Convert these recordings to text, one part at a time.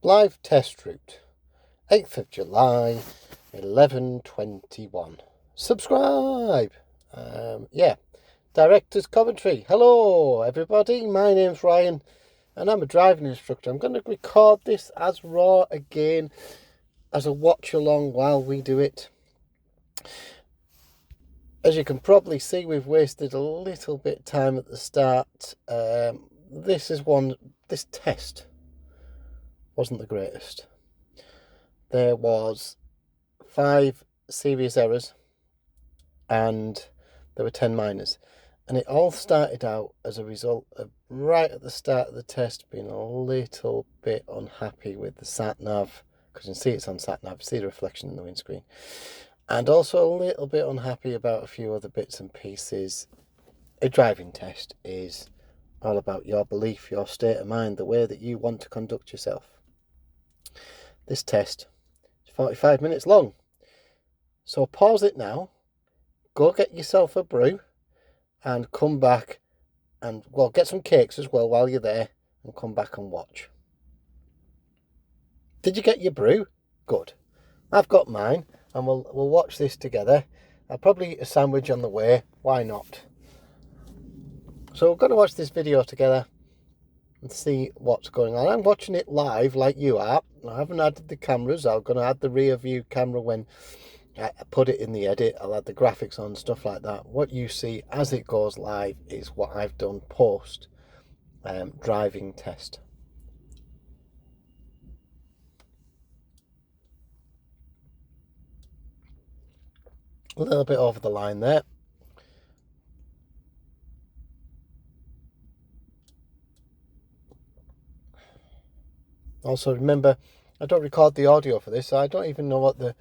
Blyth test route, 8th of July, 11:21. Subscribe! Yeah, Director's Commentary. Hello, everybody. My name's Ryan, and I'm a driving instructor. I'm going to record this as raw again, as a watch-along while we do it. As you can probably see, we've wasted a little bit of time at the start. This test wasn't the greatest. There was 5 serious errors and there were 10 minors. And it all started out as a result of, right at the start of the test, being a little bit unhappy with the sat-nav, because you can see it's on sat-nav, see the reflection in the windscreen. And also a little bit unhappy about a few other bits and pieces. A driving test is all about your belief, your state of mind, the way that you want to conduct yourself. This test is 45 minutes long. So pause it now, go get yourself a brew, and come back and, well, get some cakes as well while you're there, and come back and watch. Did you get your brew? Good. I've got mine, and we'll watch this together. I'll probably eat a sandwich on the way. Why not? So we're going to watch this video together and see what's going on. I'm watching it live like you are. I haven't added the cameras. I'm going to add the rear view camera when I put it in the edit. I'll add the graphics on, stuff like that. What you see as it goes live is what I've done post driving test. A little bit over the line there. Also remember, I don't record the audio for this, so I don't even know what the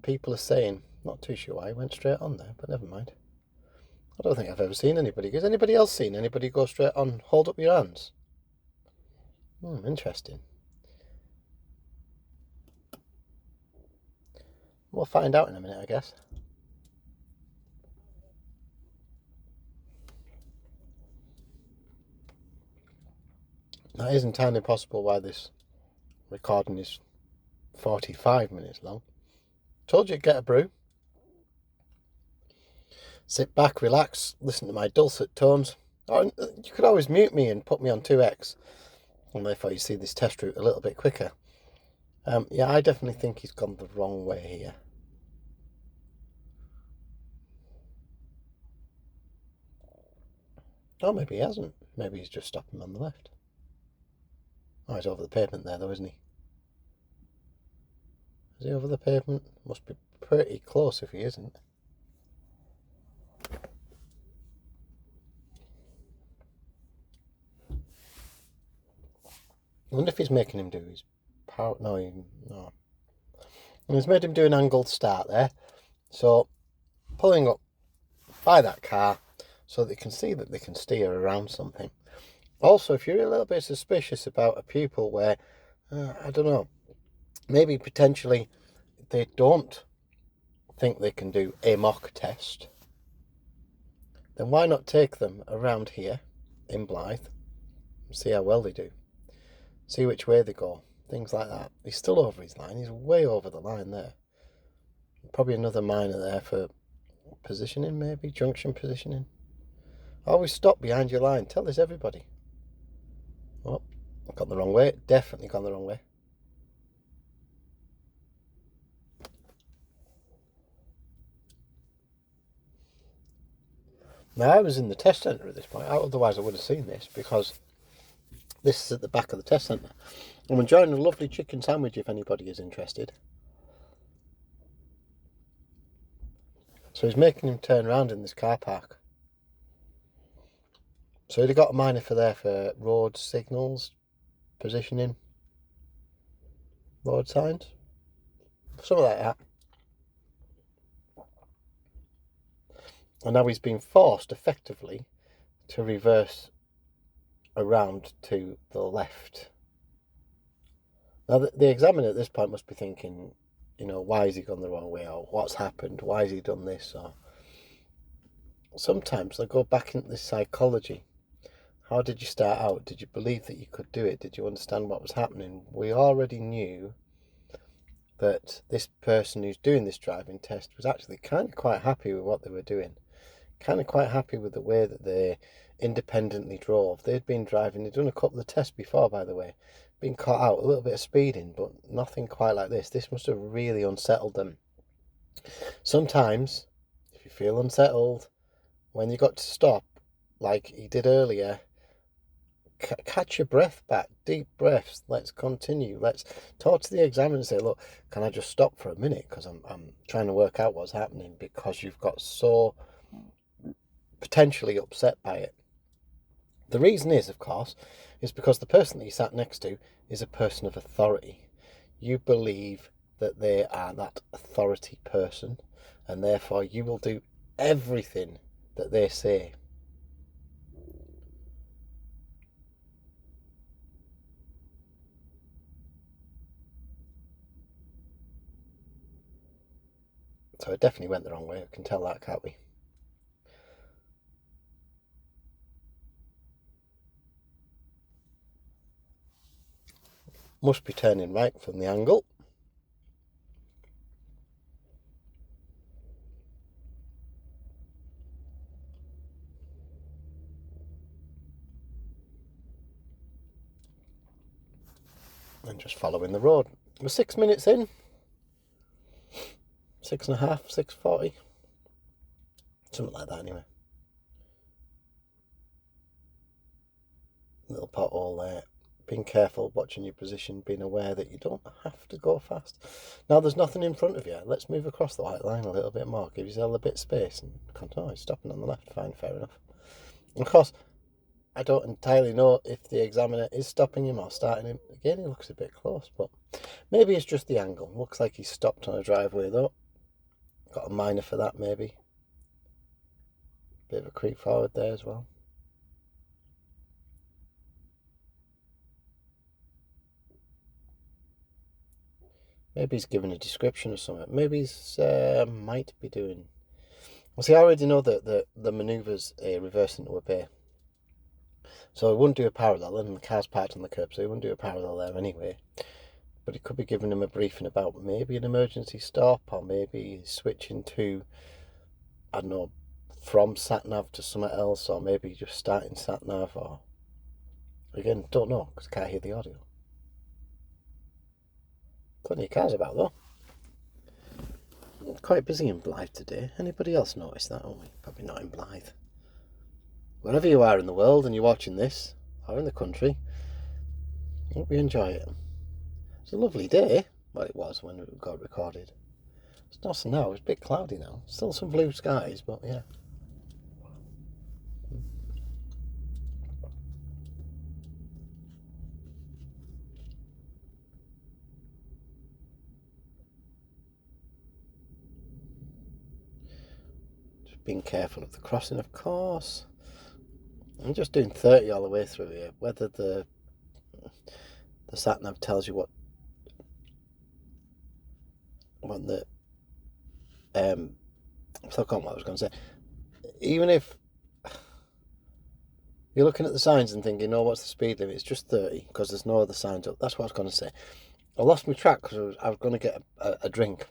people are saying. Not too sure why I went straight on there, but never mind. I don't think I've ever seen anybody. Has anybody else seen anybody go straight on, hold up your hands? Interesting. We'll find out in a minute, I guess. That is entirely possible why this recording is 45 minutes long. Told you to get a brew. Sit back, relax, listen to my dulcet tones. Or you could always mute me and put me on 2x. And therefore you see this test route a little bit quicker. Yeah, I definitely think he's gone the wrong way here. Oh, maybe he hasn't. Maybe he's just stopping on the left. Oh, he's over the pavement there though, isn't he? Is he over the pavement? Must be pretty close if he isn't. I wonder if he's making him do his power. No. And he's made him do an angled start there. So, pulling up by that car so they can see that they can steer around something. Also, if you're a little bit suspicious about a pupil where, I don't know, maybe potentially they don't think they can do a mock test, then why not take them around here in Blyth and see how well they do? See which way they go, things like that. He's still over his line. He's way over the line there. Probably another minor there for positioning, maybe, junction positioning. Always stop behind your line. Tell this everybody. Oh, I've gone the wrong way. Definitely gone the wrong way. Now, I was in the test centre at this point. Otherwise, I would have seen this, because this is at the back of the test centre. I'm enjoying a lovely chicken sandwich if anybody is interested. So he's making him turn around in this car park. So he'd got a minor for there for road signals, positioning, road signs, something like that. And now he's been forced effectively to reverse around to the left. Now the examiner at this point must be thinking, why has he gone the wrong way, or what's happened, why has he done this? Or sometimes they go back into this psychology. How did you start out? Did you believe that you could do it? Did you understand what was happening? We already knew that this person who's doing this driving test was actually kind of quite happy with what they were doing. Kind of quite happy with the way that they independently drove. They'd been driving, they'd done a couple of tests before, by the way. Been caught out, a little bit of speeding, but nothing quite like this. This must have really unsettled them. Sometimes, if you feel unsettled, when you got to stop, like he did earlier, catch your breath back, deep breaths. Let's continue. Let's talk to the examiner and say, look, can I just stop for a minute? Because I'm trying to work out what's happening, because you've got so potentially upset by it. The reason is, of course, is because the person that you sat next to is a person of authority. You believe that they are that authority person, and therefore you will do everything that they say. So it definitely went the wrong way. We can tell that, can't we? Must be turning right from the angle. And just following the road. We're 6 minutes in. 6.5, 6:40. Something like that anyway. Little pothole there. Being careful, watching your position, being aware that you don't have to go fast. Now there's nothing in front of you. Let's move across the white line a little bit more. Give yourself a bit of space and continue. Stopping on the left, fine, fair enough. And of course, I don't entirely know if the examiner is stopping him or starting him. Again, he looks a bit close, but maybe it's just the angle. Looks like he's stopped on a driveway though. Got a minor for that maybe. Bit of a creep forward there as well. Maybe he's giving a description or something. Maybe he's might be doing. Well, see, I already know that the manoeuvre's a reverse into a bay. So he wouldn't do a parallel, and the car's parked on the curb, so he wouldn't do a parallel there anyway. But he could be giving him a briefing about maybe an emergency stop, or maybe switching to, I don't know, from sat-nav to something else, or maybe just starting sat-nav, or... Again, don't know, because I can't hear the audio. Plenty of cars about, though. Quite busy in Blyth today. Anybody else notice that? Oh, probably not in Blyth. Wherever you are in the world and you're watching this, or in the country, I hope you enjoy it. It's a lovely day. Well, it was when it got recorded. It's nice now. It's a bit cloudy now. Still some blue skies, but yeah. Just being careful of the crossing, of course. I'm just doing 30 all the way through here. Whether the sat-nav tells you what the I've forgotten what I was going to say. Even if you're looking at the signs and thinking, oh, what's the speed limit? It's just 30 because there's no other signs up. That's what I was going to say. I lost my track because I was going to get a drink.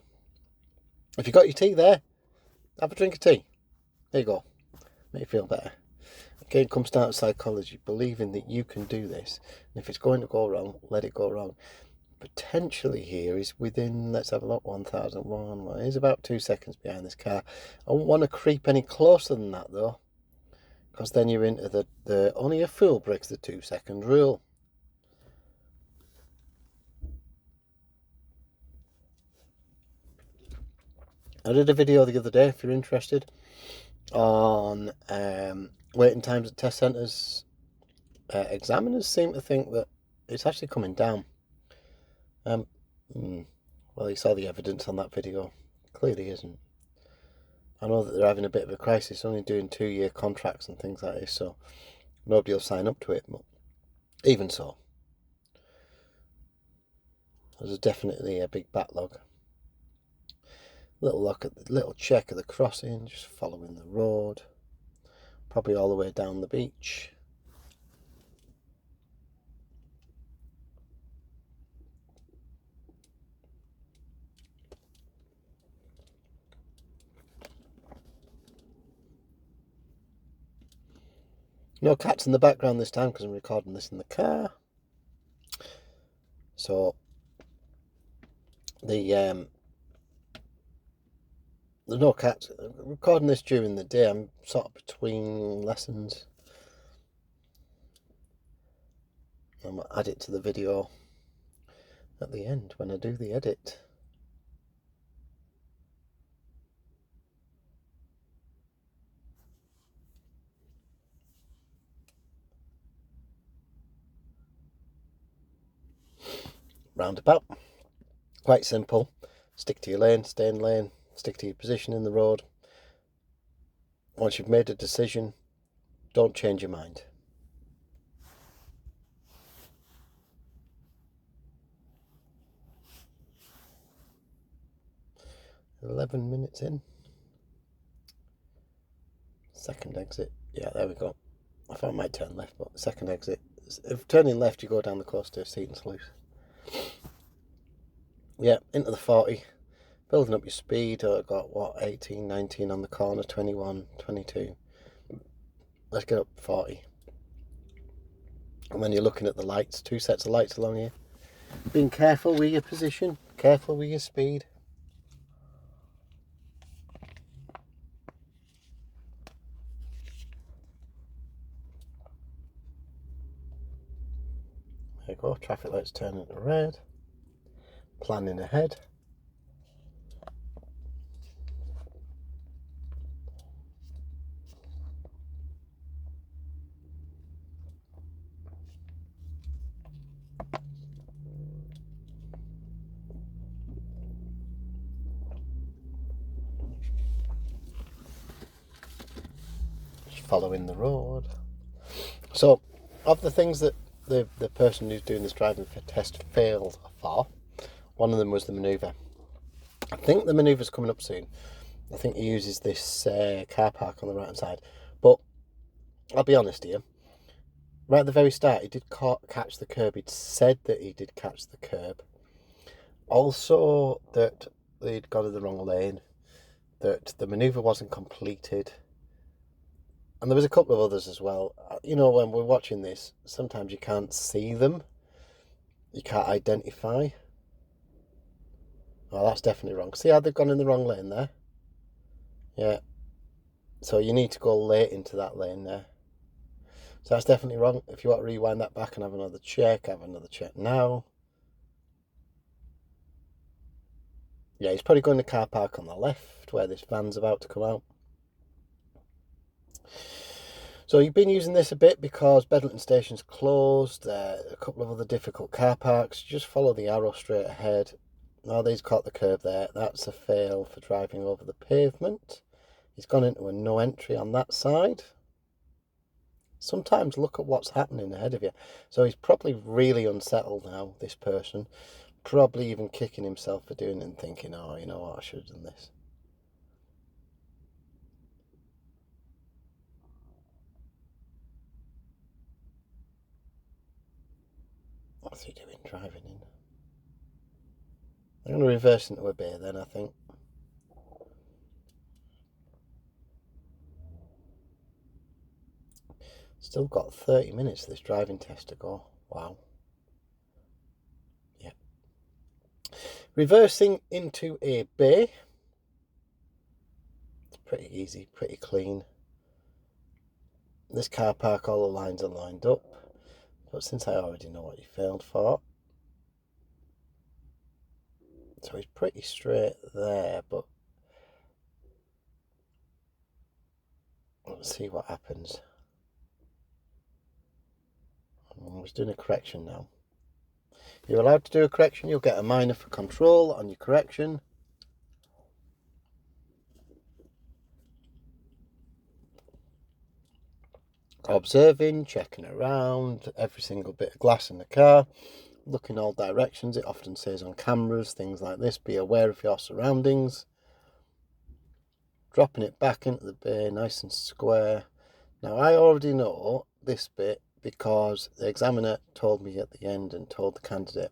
If you got your tea there, have a drink of tea. There you go. Make you feel better. Again, it comes down to psychology, believing that you can do this. And if it's going to go wrong, let it go wrong. Potentially here is within, let's have a look, 1001. Well, he's about 2 seconds behind this car. I won't want to creep any closer than that though, because then you're into the only a fool breaks the 2 second rule. I did a video the other day, if you're interested, on waiting times at test centres. Examiners seem to think that it's actually coming down. Well, you saw the evidence on that video. Clearly isn't. I know that they're having a bit of a crisis, only doing 2-year contracts and things like this, so nobody will sign up to it. But even so, there's definitely a big backlog. Little check of the crossing, just following the road, probably all the way down the beach. No cats in the background this time because I'm recording this in the car. So there's no cats. I'm recording this during the day. I'm sort of between lessons. I'm going to add it to the video at the end when I do the edit. Roundabout. Quite simple. Stick to your lane, stay in lane, stick to your position in the road. Once you've made a decision, don't change your mind. "11 minutes in. Second exit." Yeah, there we go. I thought I might turn left, but second exit. If turning left, you go down the coast to Seaton Sluice. Yeah, into the 40. Building up your speed. I've got, what, 18, 19 on the corner, 21, 22. Let's get up 40. And when you're looking at the lights, 2 sets of lights along here. Being careful with your position, careful with your speed. There you go, traffic lights turning to red. Planning ahead. Just following the road. So, of the things that the person who's doing this driving test failed for, one of them was the manoeuvre. I think the manoeuvre's coming up soon. I think he uses this car park on the right hand side. But I'll be honest here. Right at the very start, he did catch the kerb. He'd said that he did catch the kerb. Also, that they'd gone in the wrong lane. That the manoeuvre wasn't completed. And there was a couple of others as well. You know, when we're watching this, sometimes you can't see them. You can't identify. Oh, that's definitely wrong. See how they've gone in the wrong lane there? Yeah. So you need to go late into that lane there. So that's definitely wrong. If you want to rewind that back and have another check now. Yeah, he's probably going to car park on the left where this van's about to come out. So you've been using this a bit because Bedlington Station's closed. A couple of other difficult car parks. Just follow the arrow straight ahead. Now he's caught the curb there. That's a fail for driving over the pavement. He's gone into a no entry on that side. Sometimes look at what's happening ahead of you. So he's probably really unsettled now, this person. Probably even kicking himself for doing it and thinking, oh, you know what, I should have done this. What's he doing driving in? I'm going to reverse into a bay then, I think. Still got 30 minutes of this driving test to go. Wow. Yeah. Reversing into a bay. It's pretty easy, pretty clean. This car park, all the lines are lined up. But since I already know what he failed for, so he's pretty straight there, but let's see what happens. I was doing a correction now. You're allowed to do a correction. You'll get a minor for control on your correction. Observing, checking around, every single bit of glass in the car, looking all directions. It often says on cameras, things like this, be aware of your surroundings. Dropping it back into the bay, nice and square. Now I already know this bit because the examiner told me at the end and told the candidate.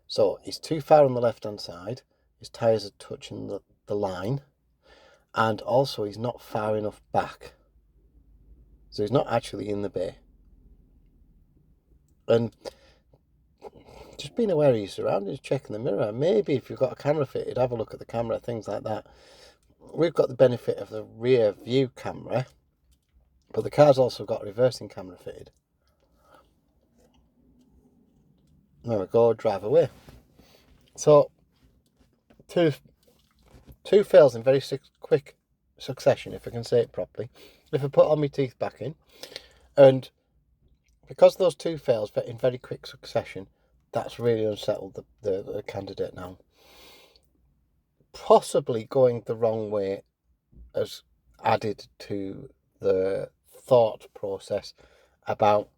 So he's too far on the left hand side, his tyres are touching the line, and also he's not far enough back. So he's not actually in the bay. And just being aware of your surroundings, checking the mirror. Maybe if you've got a camera fitted, have a look at the camera, things like that. We've got the benefit of the rear view camera, but the car's also got a reversing camera fitted. There we go, drive away. So, two fails in very quick succession, if I can say it properly. If I put all my teeth back in, and because those two fails in very quick succession, that's really unsettled the candidate now. Possibly going the wrong way has added to the thought process about,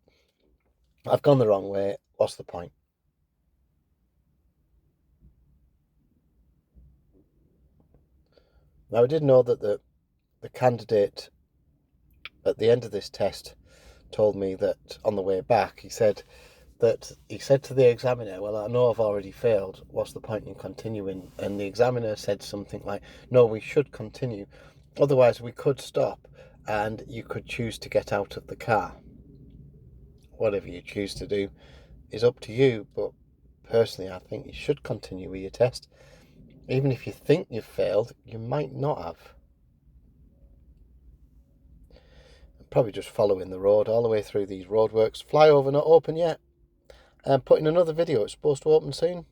I've gone the wrong way, what's the point? Now, I did know that the candidate at the end of this test told me that on the way back, he said to the examiner, well, I know I've already failed, what's the point in continuing? And the examiner said something like, no, we should continue, otherwise we could stop and you could choose to get out of the car. Whatever you choose to do is up to you, but personally I think you should continue with your test. Even if you think you've failed, you might not have. Probably just following the road all the way through these roadworks. Flyover not open yet. And putting another video, it's supposed to open soon.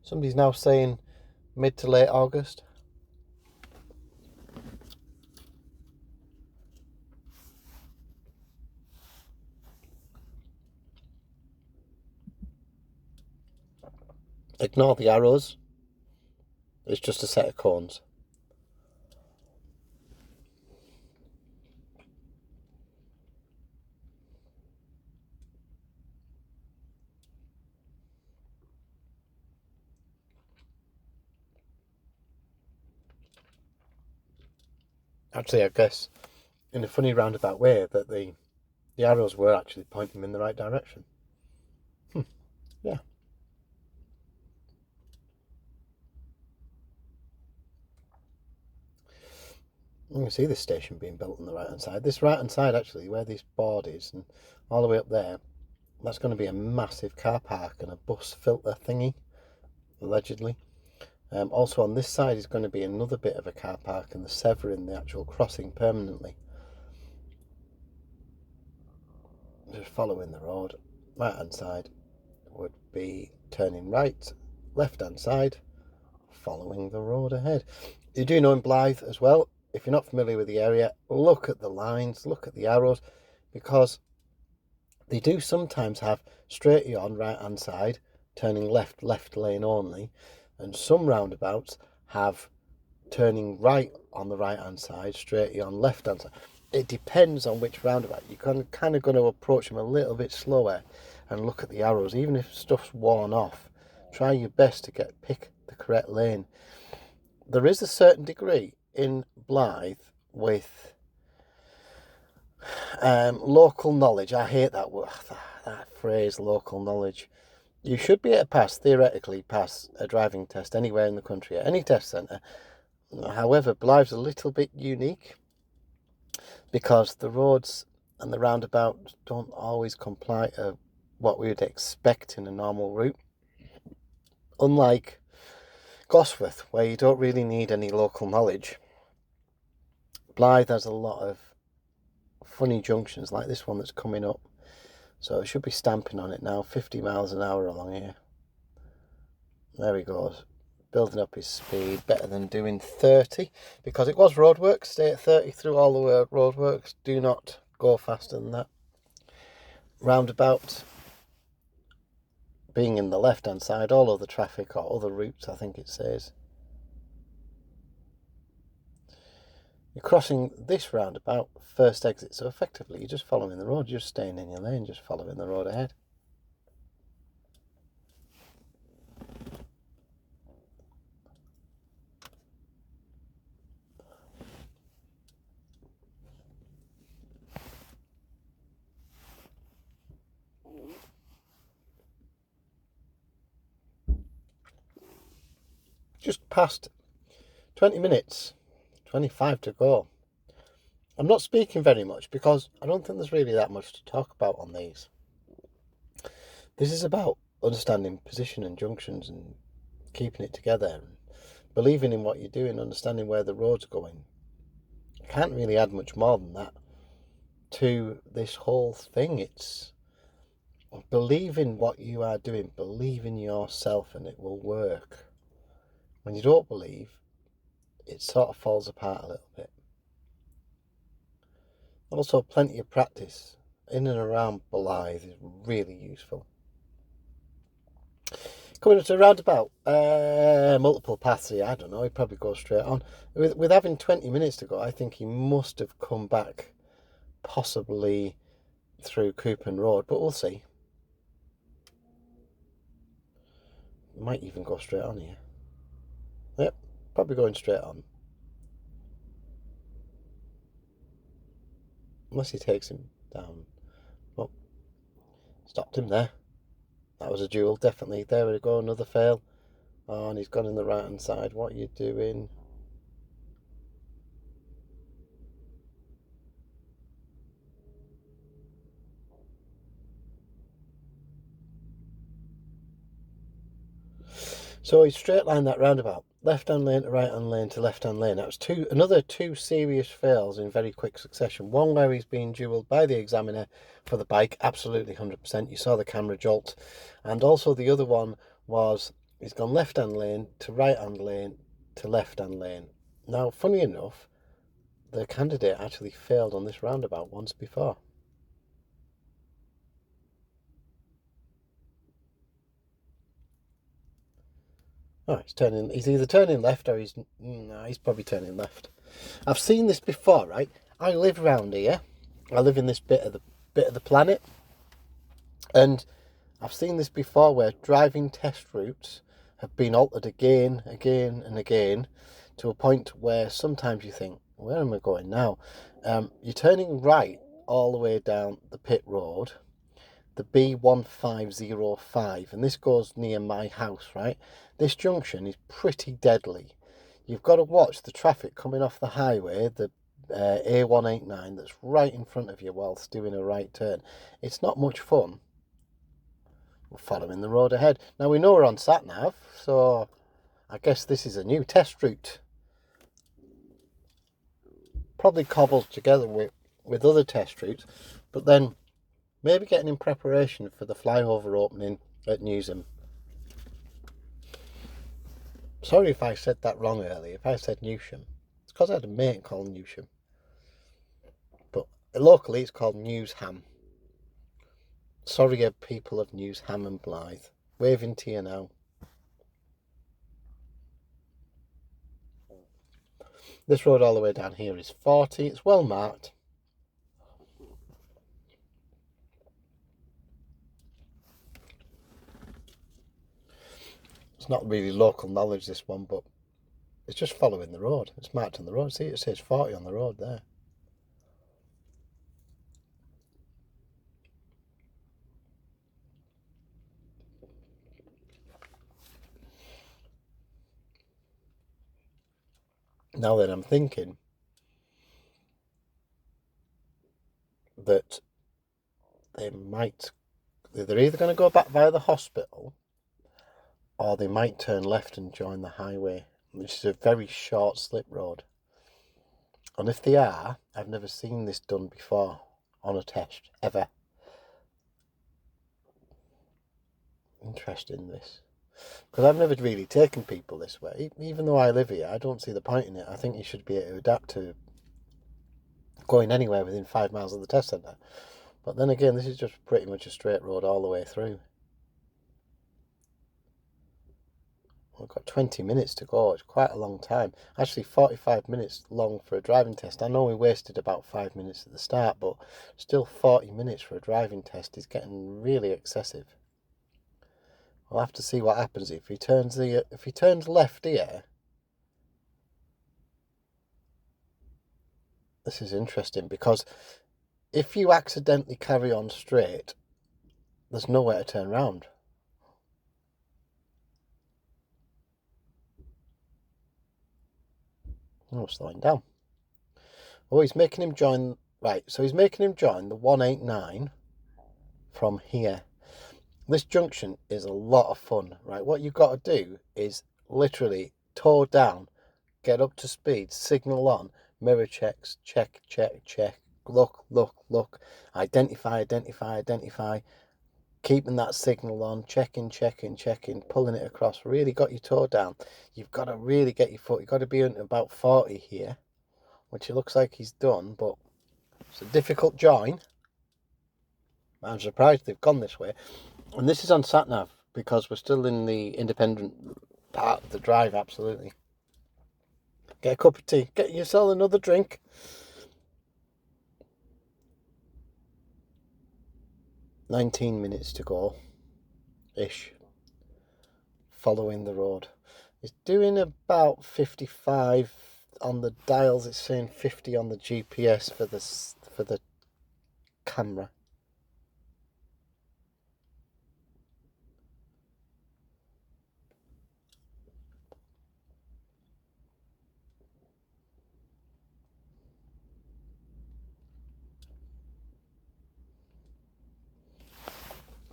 Somebody's now saying mid to late August. Ignore the arrows. It's just a set of cones. Actually, I guess in a funny roundabout way that the arrows were actually pointing him in the right direction. Yeah. You can see this station being built on the right hand side. This right hand side, actually, where this board is, and all the way up there, that's going to be a massive car park and a bus filter thingy, allegedly. Also on this side is going to be another bit of a car park and the severing the actual crossing permanently. Just following the road. Right hand side would be turning right, left hand side following the road ahead. You do know in Blyth as well, if you're not familiar with the area, look at the lines, look at the arrows, because they do sometimes have straighty on right hand side, turning left lane only, and some roundabouts have turning right on the right hand side, straighty on left hand side. It depends on which roundabout. You're kind of going to approach them a little bit slower and look at the arrows. Even if stuff's worn off, try your best to pick the correct lane. There is a certain degree in Blyth with local knowledge. I hate that word, that phrase, local knowledge. You should be able to theoretically pass a driving test anywhere in the country, at any test centre. However, Blyth's a little bit unique because the roads and the roundabouts don't always comply to what we would expect in a normal route. Unlike Gosforth, where you don't really need any local knowledge, Blyth has a lot of funny junctions like this one that's coming up. So it should be stamping on it now, 50 miles an hour along here. There he goes, building up his speed, better than doing 30, because it was roadworks. Stay at 30 through all the roadworks, do not go faster than that. Roundabout being in the left hand side, all other traffic or other routes, I think it says. You're crossing this roundabout, first exit, so effectively you're just following the road, you're just staying in your lane, just following the road ahead. Just past 20 minutes, 25 to go. I'm not speaking very much because I don't think there's really that much to talk about on these. This is about understanding position and junctions and keeping it together and believing in what you're doing, understanding where the road's going. I can't really add much more than that to this whole thing. It's believe in what you are doing, believe in yourself, and it will work. When you don't believe, it sort of falls apart a little bit. Also, plenty of practice in and around Blyth is really useful. Coming up to a roundabout, multiple paths here, I don't know, he probably goes straight on. With having 20 minutes to go, I think he must have come back possibly through Coupon Road, but we'll see. Might even go straight on here. Yep, probably going straight on. Unless he takes him down. Oh, stopped him there. That was a duel, definitely. There we go, another fail. Oh, and he's gone in the right hand side. What are you doing? So he straight lined that roundabout. Left hand lane to right hand lane to left hand lane. That was another two serious fails in very quick succession. One where he's being duelled by the examiner for the bike, absolutely 100%. You saw the camera jolt. And also the other one was he's gone left hand lane to right hand lane to left hand lane. Now, funny enough, the candidate actually failed on this roundabout once before. Oh, he's either turning left or he's probably turning left. I've seen this before, right? I live around here. I live in this bit of the planet, and I've seen this before where driving test routes have been altered again and again to a point where sometimes you think, where am I going now? You're turning right all the way down the pit road, the B1505, and this goes near my house, right? This junction is pretty deadly. You've got to watch the traffic coming off the highway, the A189 that's right in front of you whilst doing a right turn. It's not much fun. We're following the road ahead. Now we know we're on sat-nav, so I guess this is a new test route. Probably cobbled together with other test routes, but then maybe getting in preparation for the flyover opening at Newsham. Sorry if I said that wrong earlier. If I said Newsham, it's because I had a mate called Newsham. But locally it's called Newsham. Sorry, people of Newsham and Blyth. Waving to you now. This road all the way down here is 40. It's well marked. It's not really local knowledge, this one, but it's just following the road. It's marked on the road. See, it says 40 on the road there. Now then, I'm thinking that they're either going to go back via the hospital or they might turn left and join the highway, which is a very short slip road. And if they are, I've never seen this done before on a test, ever. Interesting, this. Because I've never really taken people this way. Even though I live here, I don't see the point in it. I think you should be able to adapt to going anywhere within 5 miles of the test centre. But then again, this is just pretty much a straight road all the way through. We've got 20 minutes to go. It's quite a long time. Actually, 45 minutes long for a driving test. I know we wasted about 5 minutes at the start, but still 40 minutes for a driving test is getting really excessive. We'll have to see what happens if he turns left here. This is interesting because if you accidentally carry on straight, there's nowhere to turn round. Oh, slowing down. Oh, he's making him join. Right, so he's making him join the 189 from here. This junction is a lot of fun, right? What you've got to do is literally toe down, get up to speed, signal on, mirror checks, check, look, identify, keeping that signal on, checking, pulling it across, really got your toe down. You've got to really get your foot, you've got to be at about 40 here, which it looks like he's done, but it's a difficult join. I'm surprised they've gone this way. And this is on sat-nav, because we're still in the independent part of the drive, absolutely. Get a cup of tea, get yourself another drink. "19 minutes to go, ish, following the road. It's doing about 55 on the dials, it's saying 50 on the GPS for the camera.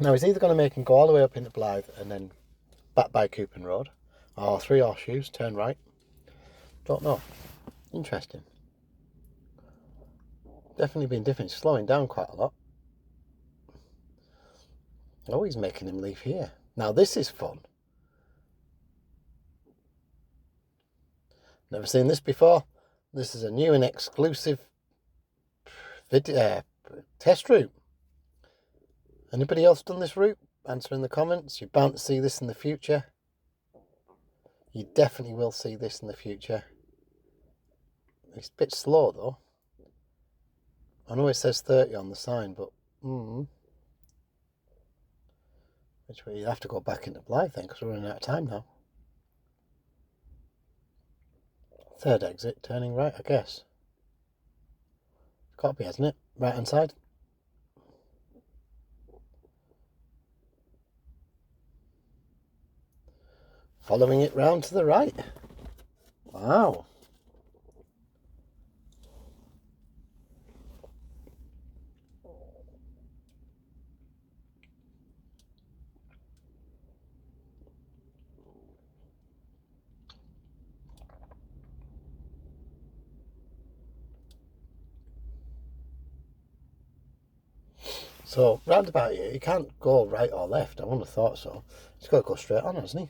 Now he's either going to make him go all the way up into Blyth and then back by Coupon Road, or Three Horseshoes, turn right. Don't know. Interesting. Definitely been different. Slowing down quite a lot. Oh, he's making him leave here. Now this is fun. Never seen this before. This is a new and exclusive video, test route. Anybody else done this route? Answer in the comments. You're bound to see this in the future. You definitely will see this in the future. It's a bit slow though. I know it says 30 on the sign, but which way you have to go back into Blyth then, because we're running out of time now. Third exit, turning right, I guess. It's got to be, hasn't it? Right hand side. Following it round to the right. Wow. So, roundabout here, you can't go right or left. I wouldn't have thought so. He's got to go straight on, hasn't he?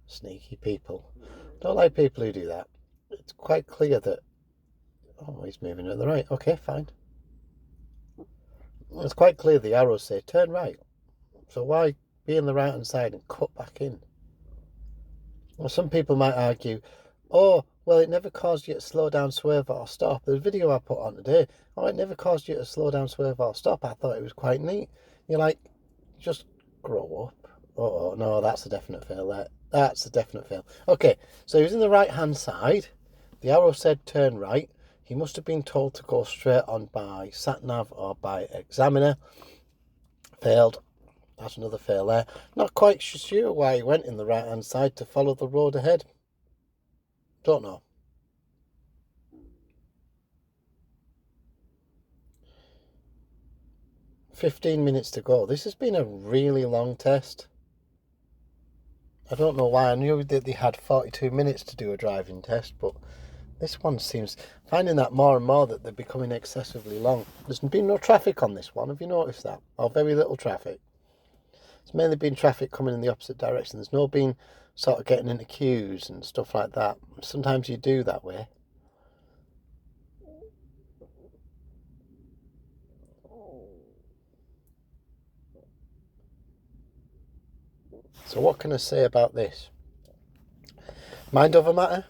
Sneaky people. Don't like people who do that. It's quite clear that... Oh, he's moving to the right. Okay, fine. It's quite clear the arrows say turn right. So why be on the right hand side and cut back in? Well, some people might argue, oh, well, it never caused you to slow down, swerve or stop. The video I put on today, oh, it never caused you to slow down, swerve or stop. I thought it was quite neat. You're like, just grow up. Oh, no, that's a definite fail there. That's a definite fail. Okay, so he was in the right-hand side. The arrow said turn right. He must have been told to go straight on by sat-nav or by examiner. Failed. That's another fail there. Not quite sure why he went in the right-hand side to follow the road ahead. Don't know. "15 minutes to go. This has been a really long test. I don't know why. I knew that they had 42 minutes to do a driving test, but this one seems... Finding that more and more that they're becoming excessively long. There's been no traffic on this one. Have you noticed that? Or very little traffic. It's mainly been traffic coming in the opposite direction. There's no been sort of getting into queues and stuff like that. Sometimes you do that way. So what can I say about this? Mind over matter?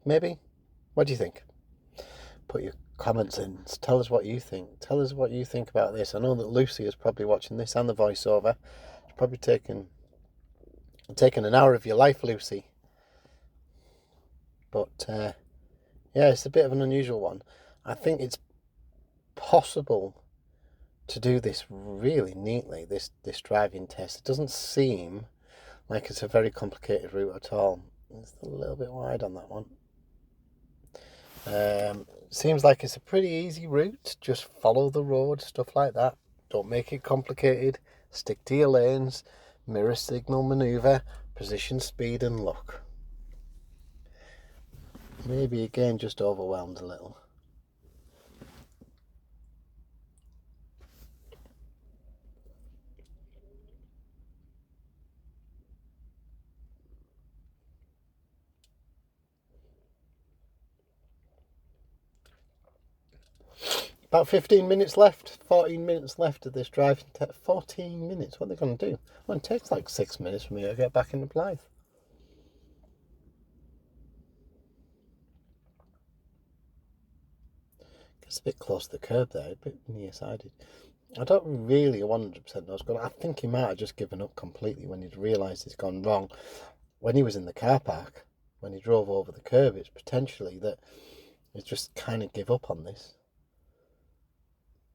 Maybe? What do you think? Put your comments in. Tell us what you think. Tell us what you think about this. I know that Lucy is probably watching this and the voiceover. It's probably taken an hour of your life, Lucy. But yeah, it's a bit of an unusual one. I think it's possible to do this really neatly, this driving test. It doesn't seem like it's a very complicated route at all. It's a little bit wide on that one. Seems like it's a pretty easy route. Just follow the road, stuff like that. Don't make it complicated. Stick to your lanes. Mirror signal manoeuvre. Position, speed and luck. Maybe again just overwhelmed a little. About 15 minutes left, 14 minutes left of this driving test. 14 minutes, what are they going to do? Well, it takes like 6 minutes for me to get back into Blyth. It's a bit close to the curb there, a bit near-sided. I don't really 100% know what's going on. I think he might have just given up completely when he'd realised he's gone wrong. When he was in the car park, when he drove over the curb, it's potentially that he's just kind of give up on this.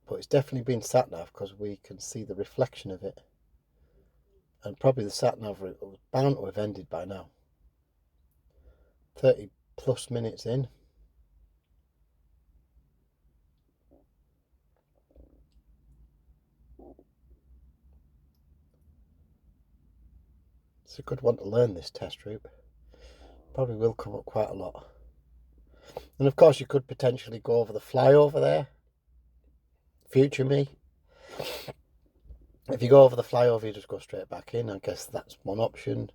But it's definitely been sat-nav because we can see the reflection of it. And probably the sat-nav route was bound to have ended by now. 30 plus minutes in. It's a good one to learn, this test route. Probably will come up quite a lot. And of course you could potentially go over the flyover there. Future me. If you go over the flyover, you just go straight back in. I guess that's one option.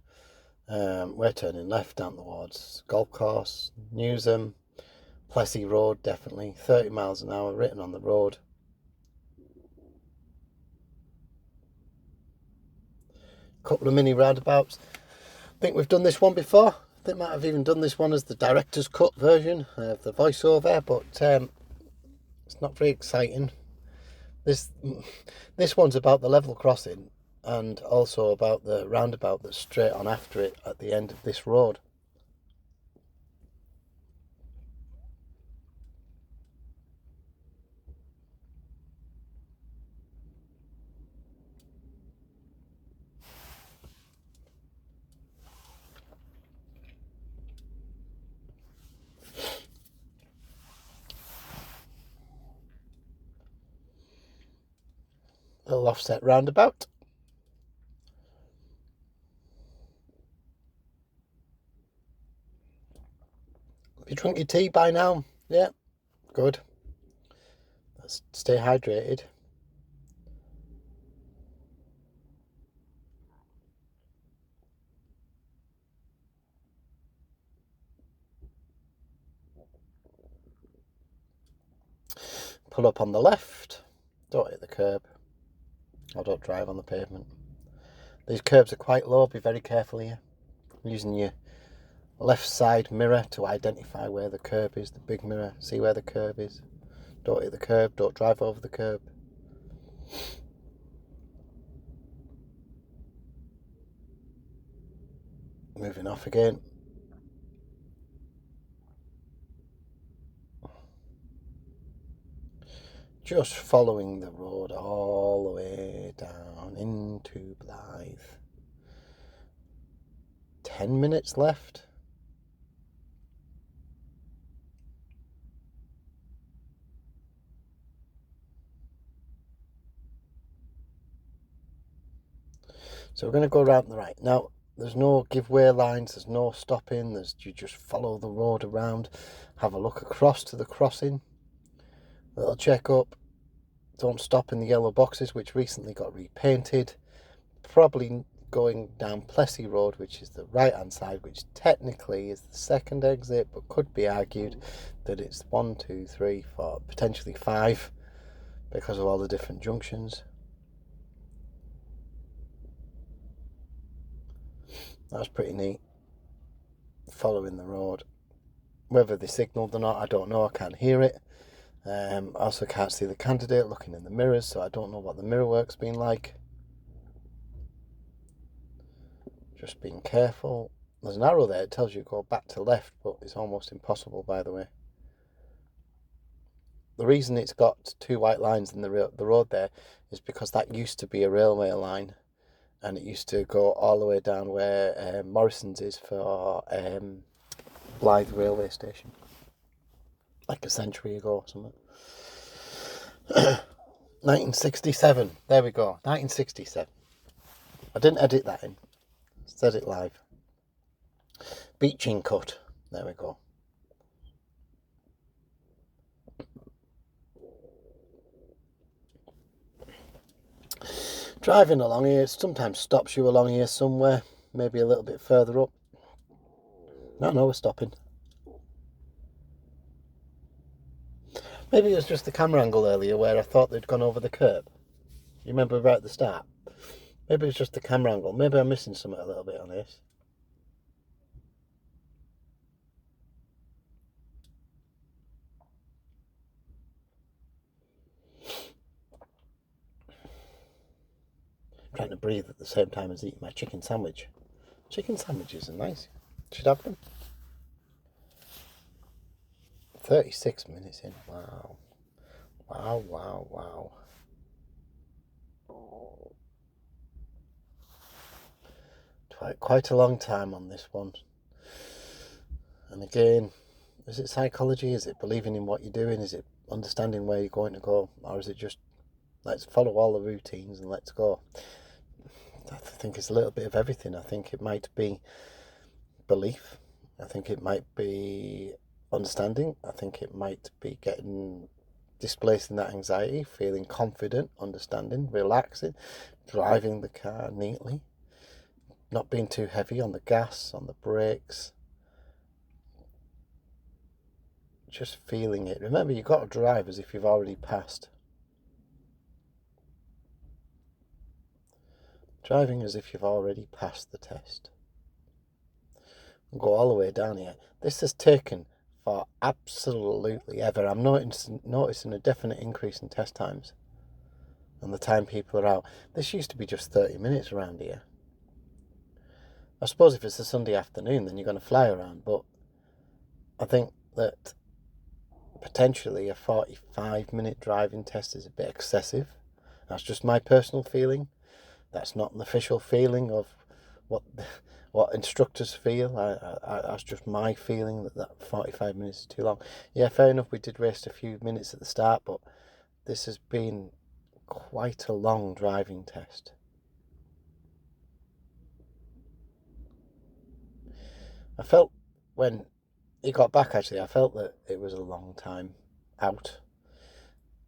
We're turning left down towards golf course, Newsham, Plessey Road, definitely 30 miles an hour written on the road. Couple of mini roundabouts. I think we've done this one before. I think might have even done this one as the director's cut version of the voiceover, but it's not very exciting. This one's about the level crossing and also about the roundabout that's straight on after it at the end of this road. Little offset roundabout. Have you drunk your tea by now? Yeah, good. Let's stay hydrated. Pull up on the left. Don't hit the curb. Or don't drive on the pavement. These curbs are quite low. Be very careful here. Using your left side mirror to identify where the curb is. The big mirror. See where the curb is. Don't hit the curb. Don't drive over the curb. Moving off again. Just following the road all the way down into Blyth. 10 minutes left. So we're going to go around the right. Now, there's no give way lines, there's no stopping, you just follow the road around, have a look across to the crossing, little check up, don't stop in the yellow boxes, which recently got repainted, probably going down Plessey Road, which is the right hand side, which technically is the second exit, but could be argued that it's 1, 2, 3, 4, potentially 5, because of all the different junctions. That's pretty neat. Following the road. Whether they signalled or not, I don't know. I can't hear it. I also can't see the candidate looking in the mirrors, so I don't know what the mirror work's been like. Just being careful. There's an arrow there. It tells you to go back to left, but it's almost impossible, by the way. the reason it's got 2 white lines in the road there is because that used to be a railway line, and it used to go all the way down where Morrison's is for Blyth railway station, like a century ago or something. 1967. There we go. 1967. I didn't edit that in. Said it live. Beaching cut. There we go. Driving along here sometimes stops you along here somewhere, maybe a little bit further up. No, we're stopping. Maybe it was just the camera angle earlier where I thought they'd gone over the kerb. You remember right at the start? Maybe it's just the camera angle. Maybe I'm missing something a little bit on this. I'm trying to breathe at the same time as eating my chicken sandwich. Chicken sandwiches are nice. Should have them. 36 minutes in. Wow. Wow. Quite a long time on this one. And again, is it psychology? Is it believing in what you're doing? Is it understanding where you're going to go? Or is it just, let's follow all the routines and let's go? I think it's a little bit of everything. I think it might be belief. I think it might be understanding. I think it might be displacing that anxiety, feeling confident, understanding, relaxing, driving the car neatly, not being too heavy on the gas, on the brakes, just feeling it. Remember, you've got to drive as if you've already passed. Driving as if you've already passed the test. And go all the way down here. This has taken for absolutely ever. I'm noticing a definite increase in test times and the time people are out. This used to be just 30 minutes around here. I suppose if it's a Sunday afternoon, then you're going to fly around, but I think that potentially a 45-minute driving test is a bit excessive. That's just my personal feeling. That's not an official feeling of what instructors feel. That's just my feeling that 45 minutes is too long. Yeah, fair enough, we did waste a few minutes at the start, but this has been quite a long driving test. I felt when he got back, actually, I felt that it was a long time out.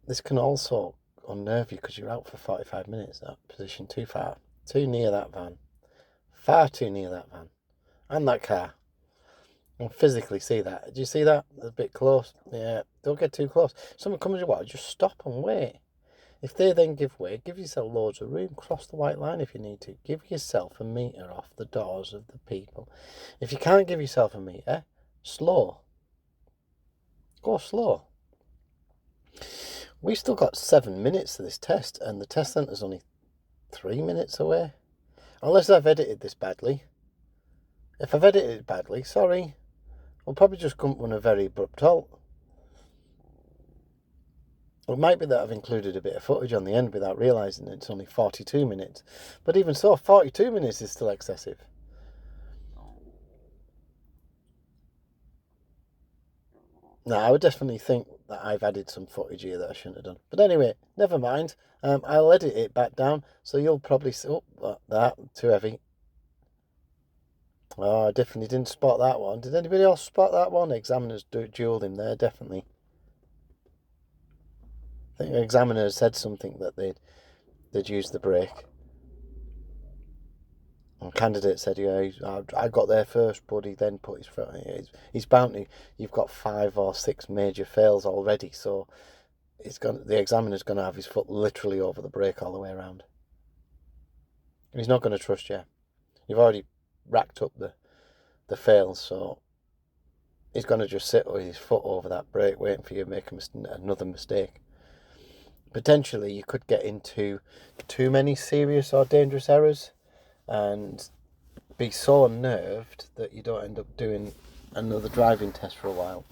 This can also unnerve you because you're out for 45 minutes, that position too far, too near that van, far too near that van and that car. I can physically see that. Do you see that? A bit close. Yeah, don't get too close. Someone comes to what? Just stop and wait. If they then give way, give yourself loads of room. Cross the white line if you need to. Give yourself a metre off the doors of the people. If you can't give yourself a metre, slow. Go slow. We've still got 7 minutes to this test, and the test centre's only 3 minutes away. Unless I've edited this badly. If I've edited it badly, sorry. We'll probably just come on a very abrupt halt. It might be that I've included a bit of footage on the end without realising it's only 42 minutes. But even so, 42 minutes is still excessive. No, I would definitely think that I've added some footage here that I shouldn't have done. But anyway, never mind. I'll edit it back down, so you'll probably see... Oh, that, too heavy. Oh, I definitely didn't spot that one. Did anybody else spot that one? Examiners duelled him there, definitely. I think the examiner said something that they'd used the brake. And candidate said, yeah, I got there first, but he then put his foot. He's bound to. You've got 5 or 6 major fails already, so the examiner's going to have his foot literally over the brake all the way around. And he's not going to trust you. You've already racked up the fails, so he's going to just sit with his foot over that brake waiting for you to make another mistake. Potentially you could get into too many serious or dangerous errors and be so unnerved that you don't end up doing another driving test for a while.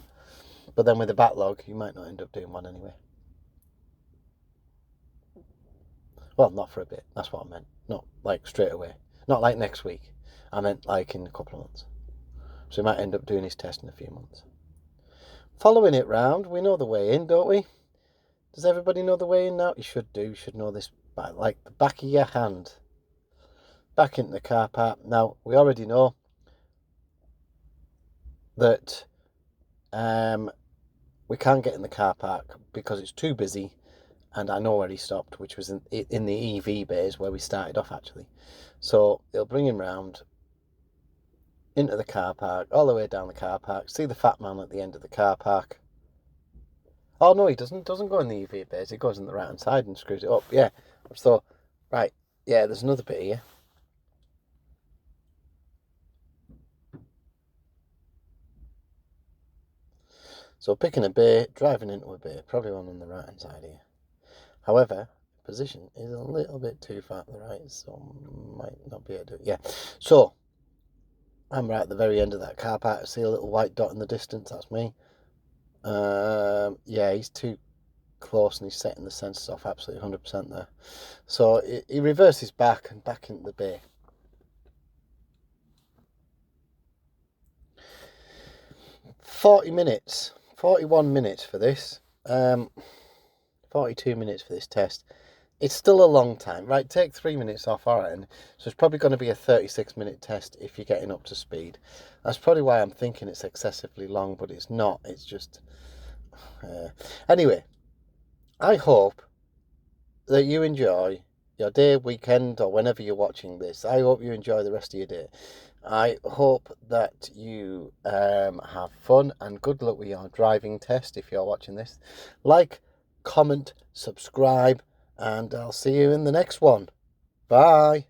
But then with the backlog, you might not end up doing one anyway. Well, not for a bit. That's what I meant. Not like straight away. Not like next week. I meant like in a couple of months. So he might end up doing his test in a few months. Following it round, we know the way in, don't we? Does everybody know the way in now? You should do. You should know this by like the back of your hand. Back into the car park. Now, we already know that we can't get in the car park because it's too busy, and I know where he stopped, which was in the EV bays where we started off actually. So he'll bring him round into the car park, all the way down the car park, see the fat man at the end of the car park. Oh no, he doesn't go in the EV bays, he goes on the right hand side and screws it up. Yeah, so right, yeah, there's another bit here. So picking a bay, driving into a bay, probably one on the right hand side here. However, position is a little bit too far to the right, so might not be able to do it. Yeah, so I'm right at the very end of that car park. I see a little white dot in the distance, that's me. Yeah, he's too close and he's setting the sensors off absolutely 100% there. So he reverses back and back into the bay. £40, 41 minutes for this. 42 minutes for this test. It's still a long time, right? Take 3 minutes off our end. So it's probably going to be a 36-minute test if you're getting up to speed. That's probably why I'm thinking it's excessively long, but it's not. It's just... Anyway, I hope that you enjoy your day, weekend, or whenever you're watching this. I hope you enjoy the rest of your day. I hope that you have fun and good luck with your driving test if you're watching this. Like, comment, subscribe, and I'll see you in the next one. Bye.